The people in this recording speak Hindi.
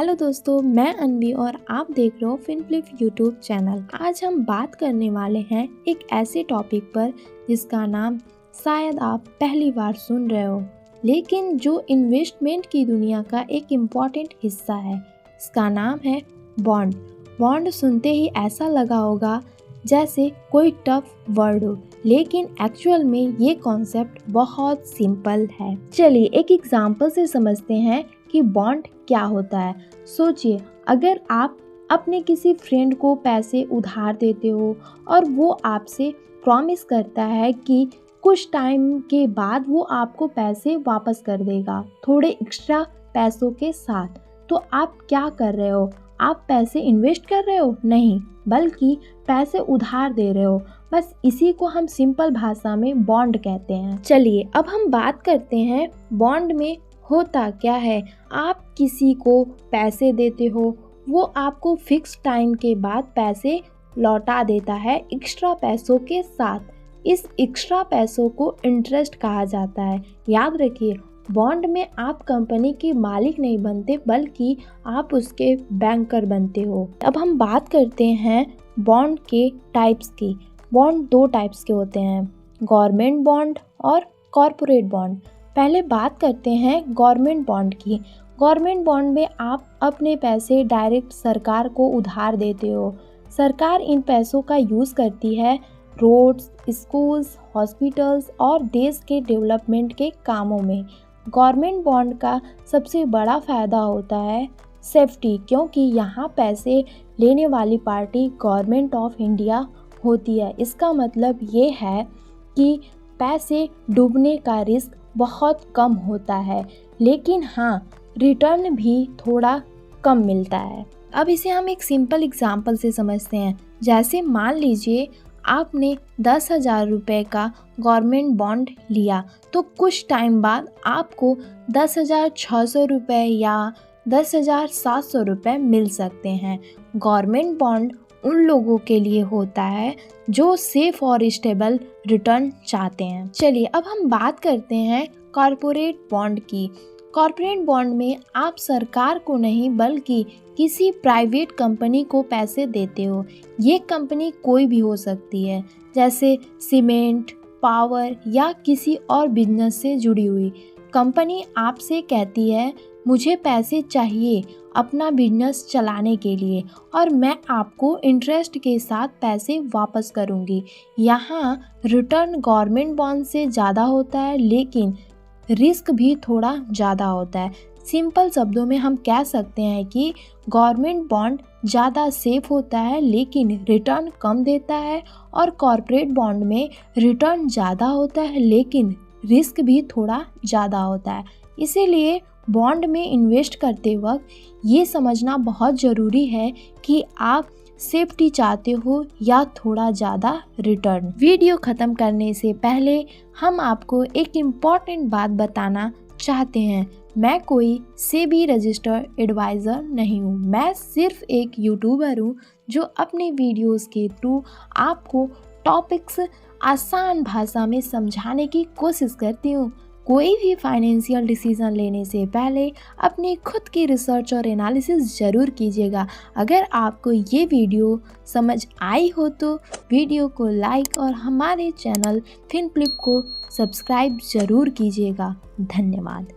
हेलो दोस्तों, मैं अनवी और आप देख रहे हो फिनफ्लिप यूट्यूब चैनल। आज हम बात करने वाले हैं एक ऐसे टॉपिक पर जिसका नाम शायद आप पहली बार सुन रहे हो, लेकिन जो इन्वेस्टमेंट की दुनिया का एक इम्पॉर्टेंट हिस्सा है। इसका नाम है बॉन्ड। बॉन्ड सुनते ही ऐसा लगा होगा जैसे कोई टफ वर्ड हो, लेकिन एक्चुअल में ये कॉन्सेप्ट बहुत सिंपल है। चलिए एक एग्जांपल से समझते हैं कि बॉन्ड क्या होता है। सोचिए, अगर आप अपने किसी फ्रेंड को पैसे उधार देते हो और वो आपसे प्रॉमिस करता है कि कुछ टाइम के बाद वो आपको पैसे वापस कर देगा, थोड़े एक्स्ट्रा पैसों के साथ, तो आप क्या कर रहे हो? आप पैसे इन्वेस्ट कर रहे हो? नहीं, बल्कि पैसे उधार दे रहे हो। बस इसी को हम सिंपल भाषा में बॉन्ड कहते हैं। चलिए अब हम बात करते हैं बॉन्ड में होता क्या है। आप किसी को पैसे देते हो, वो आपको फिक्स टाइम के बाद पैसे लौटा देता है एक्स्ट्रा पैसों के साथ। इस एक्स्ट्रा पैसों को इंटरेस्ट कहा जाता है। याद रखिए, बॉन्ड में आप कंपनी के मालिक नहीं बनते, बल्कि आप उसके बैंकर बनते हो। अब हम बात करते हैं बॉन्ड के टाइप्स की। बॉन्ड दो टाइप्स के होते हैं, गवर्नमेंट बॉन्ड और कॉरपोरेट बॉन्ड। पहले बात करते हैं गवर्नमेंट बॉन्ड की। गवर्नमेंट बॉन्ड में आप अपने पैसे डायरेक्ट सरकार को उधार देते हो। सरकार इन पैसों का यूज़ करती है रोड्स, स्कूल्स, हॉस्पिटल्स और देश के डेवलपमेंट के कामों में। गवर्नमेंट बॉन्ड का सबसे बड़ा फ़ायदा होता है सेफ्टी, क्योंकि यहाँ पैसे लेने वाली पार्टी गवर्नमेंट ऑफ इंडिया होती है। इसका मतलब ये है कि पैसे डूबने का रिस्क बहुत कम होता है, लेकिन हाँ, रिटर्न भी थोड़ा कम मिलता है। अब इसे हम एक सिंपल एग्जांपल से समझते हैं। जैसे मान लीजिए आपने 10,000 रुपये का गवर्नमेंट बॉन्ड लिया, तो कुछ टाइम बाद आपको 10,600 रुपये या 10,700 रुपये मिल सकते हैं। गवर्नमेंट बॉन्ड उन लोगों के लिए होता है जो सेफ और स्टेबल रिटर्न चाहते हैं। चलिए अब हम बात करते हैं कॉरपोरेट बॉन्ड की। कॉरपोरेट बॉन्ड में आप सरकार को नहीं, बल्कि किसी प्राइवेट कंपनी को पैसे देते हो। ये कंपनी कोई भी हो सकती है, जैसे सीमेंट, पावर या किसी और बिजनेस से जुड़ी हुई। कंपनी आपसे कहती है मुझे पैसे चाहिए अपना बिजनेस चलाने के लिए, और मैं आपको इंटरेस्ट के साथ पैसे वापस करूंगी। यहाँ रिटर्न गवर्नमेंट बॉन्ड से ज़्यादा होता है, लेकिन रिस्क भी थोड़ा ज़्यादा होता है। सिंपल शब्दों में हम कह सकते हैं कि गवर्नमेंट बॉन्ड ज़्यादा सेफ होता है, लेकिन रिटर्न कम देता है, और कॉरपोरेट बॉन्ड में रिटर्न ज़्यादा होता है, लेकिन रिस्क भी थोड़ा ज़्यादा होता है। इसीलिए बॉन्ड में इन्वेस्ट करते वक्त ये समझना बहुत ज़रूरी है कि आप सेफ्टी चाहते हो या थोड़ा ज़्यादा रिटर्न। वीडियो ख़त्म करने से पहले हम आपको एक इम्पॉर्टेंट बात बताना चाहते हैं। मैं कोई सेबी रजिस्टर्ड एडवाइज़र नहीं हूँ। मैं सिर्फ एक यूट्यूबर हूँ जो अपने वीडियोस के थ्रू आपको टॉपिक्स आसान भाषा में समझाने की कोशिश करती हूँ। कोई भी फाइनेंशियल डिसीजन लेने से पहले अपनी खुद की रिसर्च और एनालिसिस ज़रूर कीजिएगा। अगर आपको ये वीडियो समझ आई हो तो वीडियो को लाइक और हमारे चैनल फिनफ्लिप को सब्सक्राइब ज़रूर कीजिएगा। धन्यवाद।